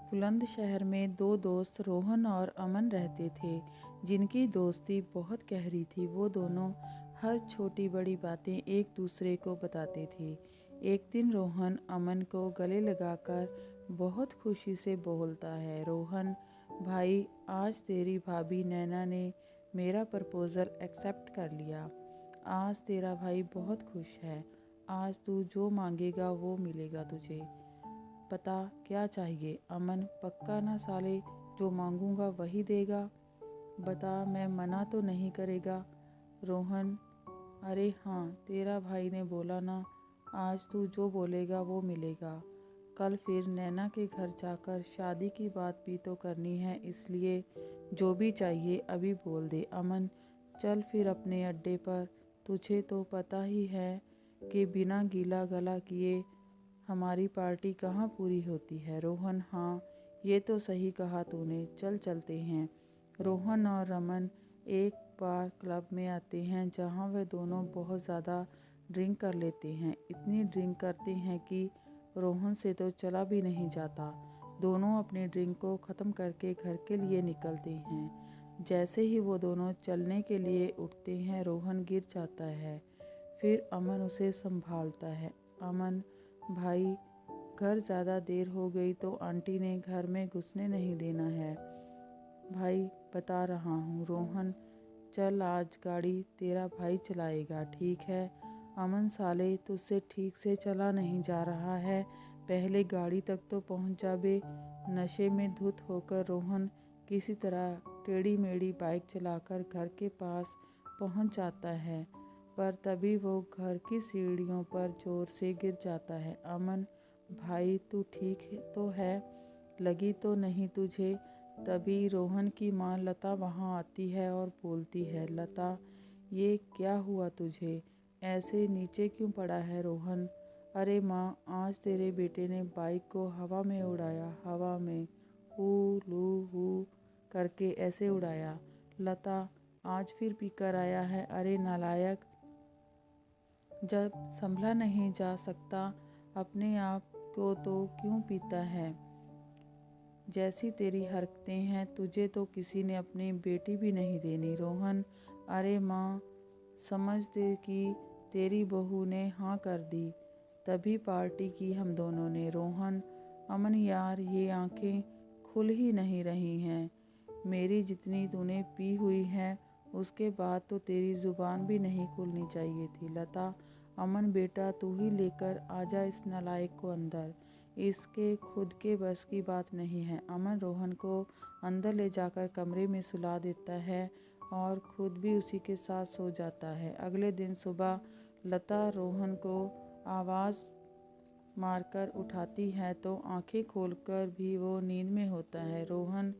बुलंदशहर में दो दोस्त रोहन और अमन रहते थे, जिनकी दोस्ती बहुत गहरी थी। वो दोनों हर छोटी बड़ी बातें एक दूसरे को बताते थे। एक दिन रोहन अमन को गले लगाकर बहुत खुशी से बोलता है, रोहन भाई, आज तेरी भाभी नैना ने मेरा प्रपोज़ल एक्सेप्ट कर लिया। आज तेरा भाई बहुत खुश है। आज तू जो मांगेगा वो मिलेगा तुझे। पता क्या चाहिए? अमन, पक्का ना साले, जो मांगूंगा वही देगा? बता, मैं मना तो नहीं करेगा? रोहन, अरे हाँ, तेरा भाई ने बोला ना, आज तू जो बोलेगा वो मिलेगा। कल फिर नैना के घर जाकर शादी की बात भी तो करनी है, इसलिए जो भी चाहिए अभी बोल दे। अमन, चल फिर अपने अड्डे पर। तुझे तो पता ही है कि बिना गीला गला किए हमारी पार्टी कहाँ पूरी होती है। रोहन, हाँ, ये तो सही कहा तूने, चल चलते हैं। रोहन और रमन एक बार क्लब में आते हैं, जहाँ वे दोनों बहुत ज़्यादा ड्रिंक कर लेते हैं। इतनी ड्रिंक करते हैं कि रोहन से तो चला भी नहीं जाता। दोनों अपनी ड्रिंक को ख़त्म करके घर के लिए निकलते हैं। जैसे ही वो दोनों चलने के लिए उठते हैं, रोहन गिर जाता है। फिर अमन उसे संभालता है। अमन भाई, घर ज़्यादा देर हो गई तो आंटी ने घर में घुसने नहीं देना है। भाई, बता रहा हूँ। रोहन, चल आज गाड़ी तेरा भाई चलाएगा, ठीक है? अमन साले, तुझसे ठीक से चला नहीं जा रहा है, पहले गाड़ी तक तो पहुँच जा बे। नशे में धुत होकर रोहन किसी तरह टेढ़ी मेढ़ी बाइक चलाकर घर के पास पहुँच जाता है, पर तभी वो घर की सीढ़ियों पर जोर से गिर जाता है। अमन भाई, तू ठीक तो है? लगी तो नहीं तुझे? तभी रोहन की माँ लता वहाँ आती है और बोलती है, लता, ये क्या हुआ तुझे? ऐसे नीचे क्यों पड़ा है रोहन? अरे माँ, आज तेरे बेटे ने बाइक को हवा में उड़ाया, हवा में हू लू हू करके ऐसे उड़ाया। लता, आज फिर पीकर आया है? अरे नालायक, जब संभला नहीं जा सकता अपने आप को तो क्यों पीता है? जैसी तेरी हरकतें हैं, तुझे तो किसी ने अपनी बेटी भी नहीं देनी। रोहन, अरे माँ, समझ दे कि तेरी बहू ने हाँ कर दी, तभी पार्टी की हम दोनों ने। रोहन, अमन यार, ये आंखें खुल ही नहीं रही हैं। मेरी जितनी तूने पी हुई है उसके बाद तो तेरी ज़ुबान भी नहीं खुलनी चाहिए थी। लता, अमन बेटा, तू ही लेकर आजा इस नालायक को अंदर, इसके खुद के बस की बात नहीं है। अमन रोहन को अंदर ले जाकर कमरे में सुला देता है और खुद भी उसी के साथ सो जाता है। अगले दिन सुबह लता रोहन को आवाज़ मारकर उठाती है तो आंखें खोलकर भी वो नींद में होता है। रोहन,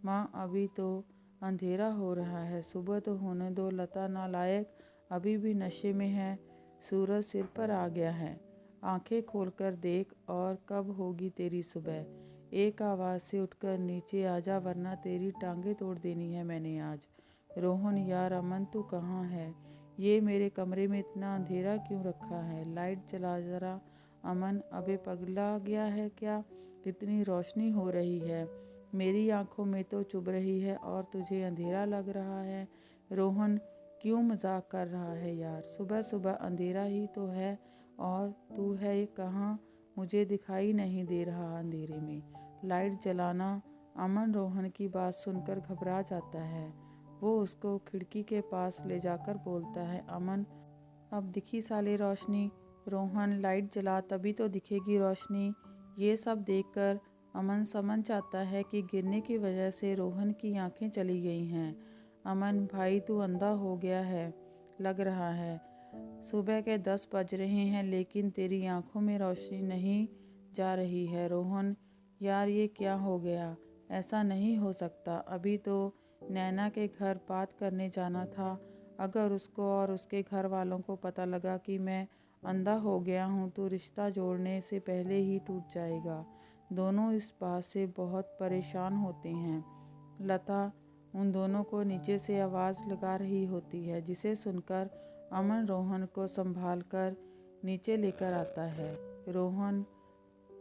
माँ, अभी तो अंधेरा हो रहा है, सुबह तो होने दो। लता, नालायक, अभी भी नशे में है, सूरज सिर पर आ गया है, आंखें खोलकर देख और कब होगी तेरी सुबह। एक आवाज़ से उठकर नीचे आजा, वरना तेरी टांगें तोड़ देनी है मैंने आज। रोहन, यार अमन, तू कहाँ है? ये मेरे कमरे में इतना अंधेरा क्यों रखा है? लाइट जला ज़रा। अमन, अबे पगला गया है क्या? इतनी रोशनी हो रही है, मेरी आंखों में तो चुभ रही है और तुझे अंधेरा लग रहा है। रोहन, क्यों मजाक कर रहा है यार? सुबह सुबह अंधेरा ही तो है, और तू है कहाँ? मुझे दिखाई नहीं दे रहा अंधेरे में, लाइट जलाना। अमन रोहन की बात सुनकर घबरा जाता है। वो उसको खिड़की के पास ले जाकर बोलता है, अमन, अब दिखी साले रोशनी? रोहन, लाइट जला तभी तो दिखेगी रोशनी। ये सब देखकर अमन समझ जाता है कि गिरने की वजह से रोहन की आंखें चली गई हैं। अमन भाई, तू अंधा हो गया है लग रहा है। सुबह के 10 बज रहे हैं लेकिन तेरी आंखों में रोशनी नहीं जा रही है। रोहन, यार ये क्या हो गया? ऐसा नहीं हो सकता, अभी तो नैना के घर बात करने जाना था। अगर उसको और उसके घर वालों को पता लगा कि मैं अंधा हो गया हूँ तो रिश्ता जोड़ने से पहले ही टूट जाएगा। दोनों इस बात से बहुत परेशान होते हैं। लता उन दोनों को नीचे से आवाज़ लगा रही होती है, जिसे सुनकर अमन रोहन को संभालकर नीचे लेकर आता है। रोहन,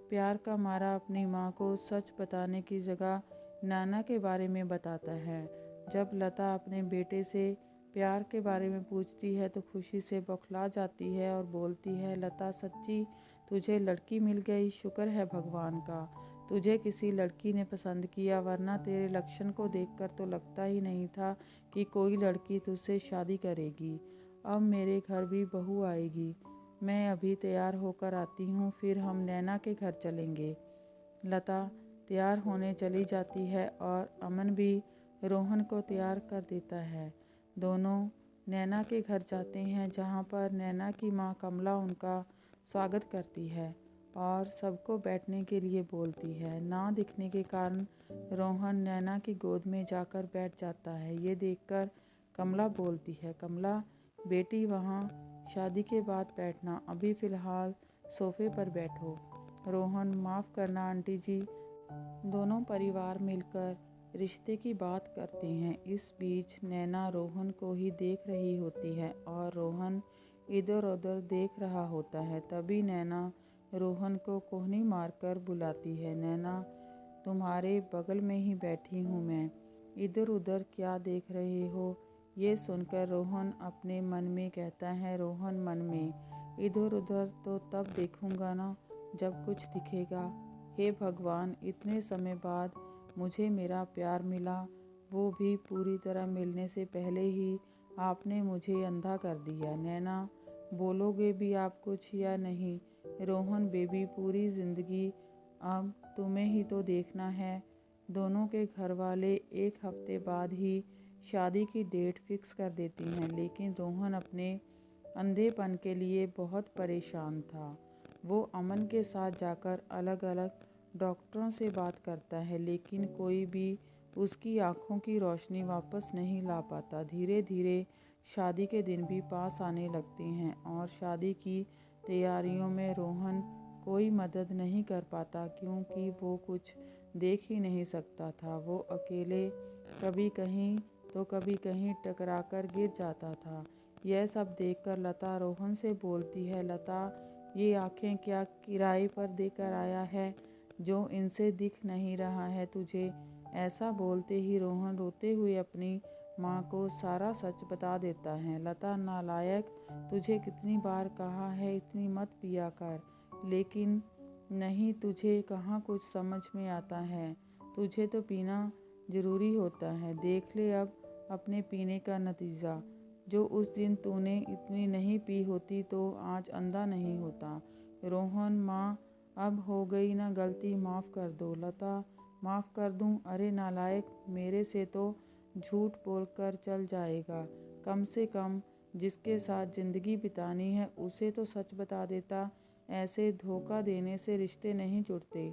प्यार का मारा अपनी माँ को सच बताने की जगह नाना के बारे में बताता है। जब लता अपने बेटे से प्यार के बारे में पूछती है तो खुशी से बौखला जाती है और बोलती है, लता सच्ची तुझे लड़की मिल गई, शुक्र है भगवान का। तुझे किसी लड़की ने पसंद किया, वरना तेरे लक्षण को देखकर तो लगता ही नहीं था कि कोई लड़की तुझसे शादी करेगी। अब मेरे घर भी बहू आएगी। मैं अभी तैयार होकर आती हूँ, फिर हम नैना के घर चलेंगे। लता तैयार होने चली जाती है और अमन भी रोहन को तैयार कर देता है। दोनों नैना के घर जाते हैं, जहाँ पर नैना की माँ कमला उनका स्वागत करती है और सबको बैठने के लिए बोलती है। ना दिखने के कारण रोहन नैना की गोद में जाकर बैठ जाता है। ये देखकर कमला बोलती है, कमला बेटी वहाँ शादी के बाद बैठना, अभी फ़िलहाल सोफे पर बैठो। रोहन माफ़ करना आंटी जी। दोनों परिवार मिलकर रिश्ते की बात करते हैं। इस बीच नैना रोहन को ही देख रही होती है और रोहन इधर उधर देख रहा होता है। तभी नैना रोहन को कोहनी मारकर बुलाती है, नैना तुम्हारे बगल में ही बैठी हूँ मैं, इधर उधर क्या देख रहे हो। ये सुनकर रोहन अपने मन में कहता है, रोहन मन में, इधर उधर तो तब देखूंगा ना जब कुछ दिखेगा। हे भगवान, इतने समय बाद मुझे मेरा प्यार मिला, वो भी पूरी तरह मिलने से पहले ही आपने मुझे अंधा कर दिया। नैना बोलोगे भी आप कुछ या नहीं? रोहन बेबी, पूरी ज़िंदगी अब तुम्हें ही तो देखना है। दोनों के घर वाले एक हफ्ते बाद ही शादी की डेट फिक्स कर देती हैं, लेकिन रोहन अपने अंधेपन के लिए बहुत परेशान था। वो अमन के साथ जाकर अलग अलग डॉक्टरों से बात करता है, लेकिन कोई भी उसकी आंखों की रोशनी वापस नहीं ला पाता। धीरे धीरे शादी के दिन भी पास आने लगते हैं और शादी की तैयारियों में रोहन कोई मदद नहीं कर पाता, क्योंकि वो कुछ देख ही नहीं सकता था। वो अकेले कभी कहीं तो कभी कहीं टकराकर गिर जाता था। यह सब देखकर लता रोहन से बोलती है, लता ये आँखें क्या किराए पर देकर आया है जो इनसे दिख नहीं रहा है तुझे? ऐसा बोलते ही रोहन रोते हुए अपनी माँ को सारा सच बता देता है। लता नालायक, तुझे कितनी बार कहा है इतनी मत पिया कर, लेकिन नहीं, तुझे कहाँ कुछ समझ में आता है। तुझे तो पीना ज़रूरी होता है। देख ले अब अपने पीने का नतीजा। जो उस दिन तूने इतनी नहीं पी होती तो आज अंधा नहीं होता। रोहन माँ, अब हो गई ना गलती, माफ़ कर दो। लता माफ़ कर दूँ? अरे नालायक, मेरे से तो झूठ बोलकर चल जाएगा। कम से कम जिसके साथ ज़िंदगी बितानी है उसे तो सच बता देता। ऐसे धोखा देने से रिश्ते नहीं जुड़ते।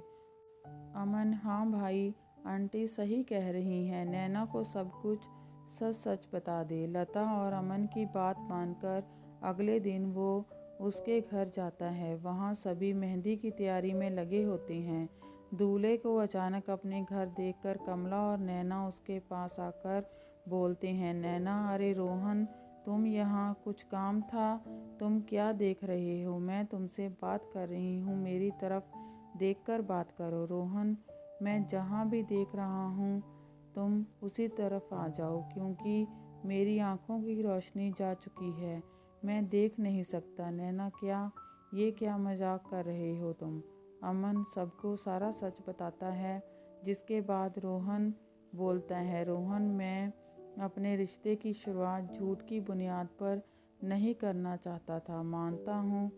अमन, हाँ भाई, आंटी सही कह रही हैं, नैना को सब कुछ सच सच बता दे। लता और अमन की बात मानकर अगले दिन वो उसके घर जाता है। वहाँ सभी मेहंदी की तैयारी में लगे होते हैं। दूल्हे को अचानक अपने घर देखकर कमला और नैना उसके पास आकर बोलते हैं, नैना, अरे रोहन, तुम यहाँ, कुछ काम था? तुम क्या देख रहे हो? मैं तुमसे बात कर रही हूँ, मेरी तरफ देखकर बात करो। रोहन, मैं जहाँ भी देख रहा हूँ तुम उसी तरफ आ जाओ, क्योंकि मेरी आँखों की रोशनी जा चुकी है, मैं देख नहीं सकता। नैना, क्या मजाक कर रहे हो तुम? अमन सबको सारा सच बताता है, जिसके बाद रोहन बोलता है, रोहन, मैं अपने रिश्ते की शुरुआत झूठ की बुनियाद पर नहीं करना चाहता था। मानता हूँ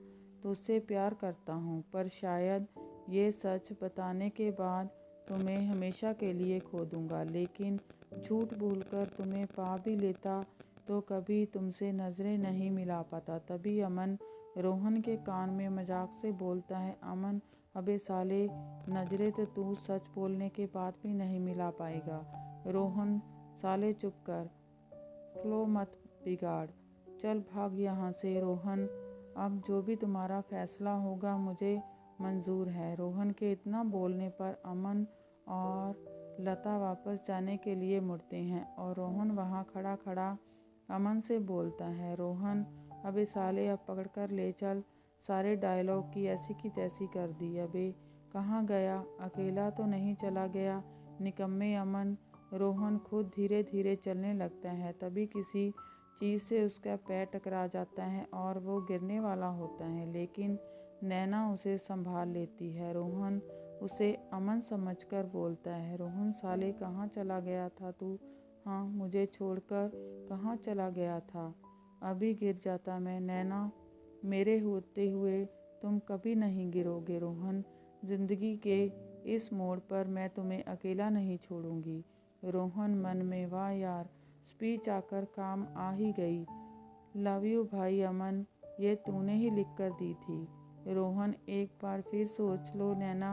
तुझसे प्यार करता हूँ, पर शायद ये सच बताने के बाद तुम्हें हमेशा के लिए खो दूँगा। लेकिन झूठ बोलकर तुम्हें पा भी लेता तो कभी तुमसे नज़रें नहीं मिला पाता। तभी अमन रोहन के कान में मजाक से बोलता है, अमन, अबे साले, नज़रें तो तू सच बोलने के बाद भी नहीं मिला पाएगा। रोहन, साले चुप कर, फ्लो मत बिगाड़, चल भाग यहाँ से। रोहन, अब जो भी तुम्हारा फैसला होगा मुझे मंजूर है। रोहन के इतना बोलने पर अमन और लता वापस जाने के लिए मुड़ते हैं और रोहन वहाँ खड़ा खड़ा अमन से बोलता है, रोहन, अबे साले, अब पकड़ कर ले चल। सारे डायलॉग की ऐसी की तैसी कर दी। अबे कहाँ गया? अकेला तो नहीं चला गया? निकम्मे अमन। रोहन खुद धीरे धीरे चलने लगता है। तभी किसी चीज़ से उसका पैर टकरा जाता है और वो गिरने वाला होता है, लेकिन नैना उसे संभाल लेती है। रोहन उसे अमन समझकर बोलता है, रोहन साले कहाँ चला गया था तू? हाँ, मुझे छोड़कर कहाँ चला गया था? अभी गिर जाता मैं। नैना, मेरे होते हुए तुम कभी नहीं गिरोगे रोहन। जिंदगी के इस मोड़ पर मैं तुम्हें अकेला नहीं छोड़ूंगी। रोहन मन में, वाह यार, स्पीच आकर काम आ ही गई। लव यू भाई अमन, ये तूने ही लिख कर दी थी। रोहन, एक बार फिर सोच लो नैना,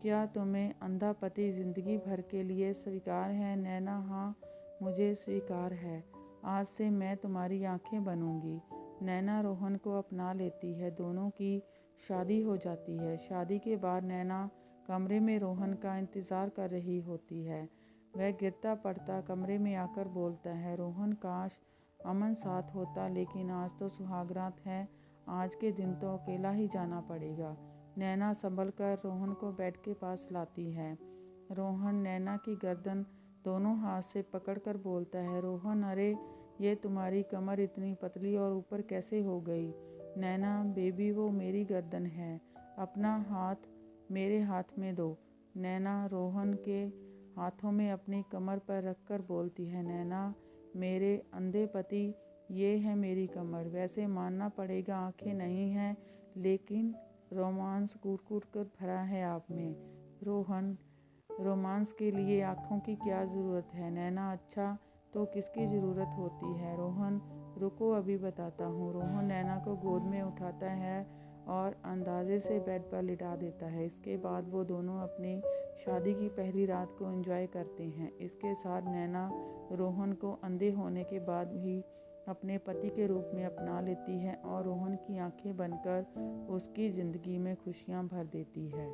क्या तुम्हें अंधा पति जिंदगी भर के लिए स्वीकार है? नैना, हाँ, मुझे स्वीकार है। आज से मैं तुम्हारी आंखें बनूंगी। नैना रोहन को अपना लेती है। दोनों की शादी हो जाती है। शादी के बाद नैना कमरे में रोहन का इंतज़ार कर रही होती है। वह गिरता पड़ता कमरे में आकर बोलता है, रोहन काश अमन साथ होता, लेकिन आज तो सुहागरात है। आज के दिन तो अकेला ही जाना पड़ेगा। नैना संभल कर रोहन को बेड के पास लाती है। रोहन नैना की गर्दन दोनों हाथ से पकड़कर बोलता है, रोहन अरे ये तुम्हारी कमर इतनी पतली और ऊपर कैसे हो गई? नैना, बेबी वो मेरी गर्दन है, अपना हाथ मेरे हाथ में दो। नैना रोहन के हाथों में अपनी कमर पर रखकर बोलती है, नैना मेरे अंधे पति, ये है मेरी कमर। वैसे मानना पड़ेगा आंखें नहीं हैं, लेकिन रोमांस कूट कूट कर भरा है आप में। रोहन, रोमांस के लिए आँखों की क्या ज़रूरत है? नैना, अच्छा तो किसकी ज़रूरत होती है? रोहन, रुको अभी बताता हूँ। रोहन नैना को गोद में उठाता है और अंदाजे से बेड पर लिटा देता है। इसके बाद वो दोनों अपनी शादी की पहली रात को एंजॉय करते हैं। इसके साथ नैना रोहन को अंधे होने के बाद भी अपने पति के रूप में अपना लेती है और रोहन की आंखें बनकर उसकी ज़िंदगी में खुशियाँ भर देती है।